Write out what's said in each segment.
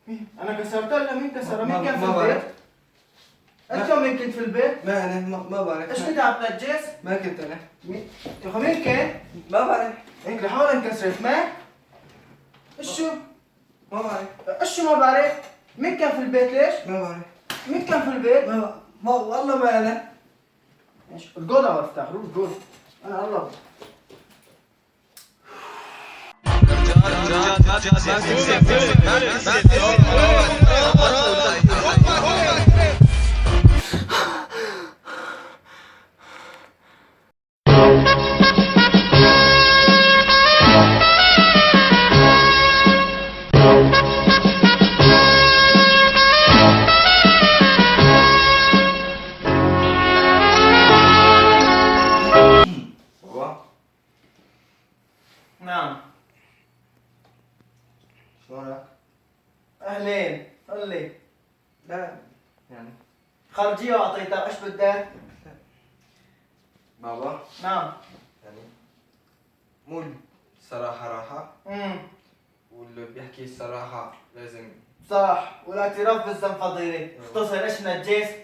انا كسرتها ولا مين كسرها؟ مين كان في ما بعرف. البيت؟ انت مين كنت في البيت؟ ما انا ما بعرف. ايش كنت عم تنجس؟ ما كنت انا. يا اخي مين كان؟ ما بعرف. هيك لحول انكسرت ما؟ ايش شو؟ ما بعرف. ايش شو ما بعرف؟ مين كان في البيت ليش؟ ما بعرف. مين كان في البيت؟ ما والله ما انا. ايش؟ الجول او افتح روح جول. انا الله بابا نعم شلونك؟ اهلين قل لي لا يعني خارجية واعطيتها ايش بدك؟ بابا نعم يعني مو الصراحة راحة امم واللي بيحكي الصراحة لازم صح والاعتراف بالذنب فضيلة اختصر ايش نجست؟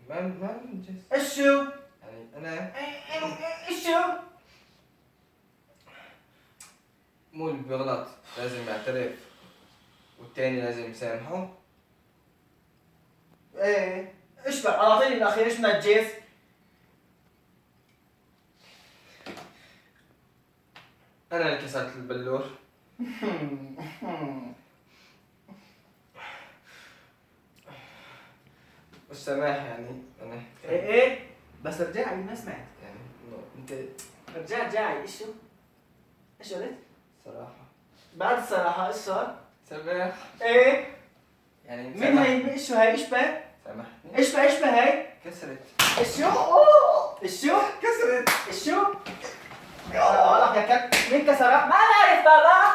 يعني ما ننجز. ايش شو؟ يعني أنا ايش شو؟ مو اللي بيغلط لازم يعترف والتاني لازم يسامحه. ايه ايش بقى؟ اعطيني الاخير ايش نجست؟ أنا اللي كسرت البلور. والسماح يعني أنا ايه بس رجعي ما سمعت يعني إنه أنت رجعي ايش شو؟ ايش قلت؟ صراحة بعد الصراحة ايش صار؟ سماح ايه يعني مين هي؟ ايش شو هي؟ ايش بقى؟ سامحني. ايش بقى ايش بقى هي؟ كسرت. ايش شو؟ اوه ايش شو؟ كسرت. ايش شو؟ والله يا كت مين كسرها؟ ما بعرف بابا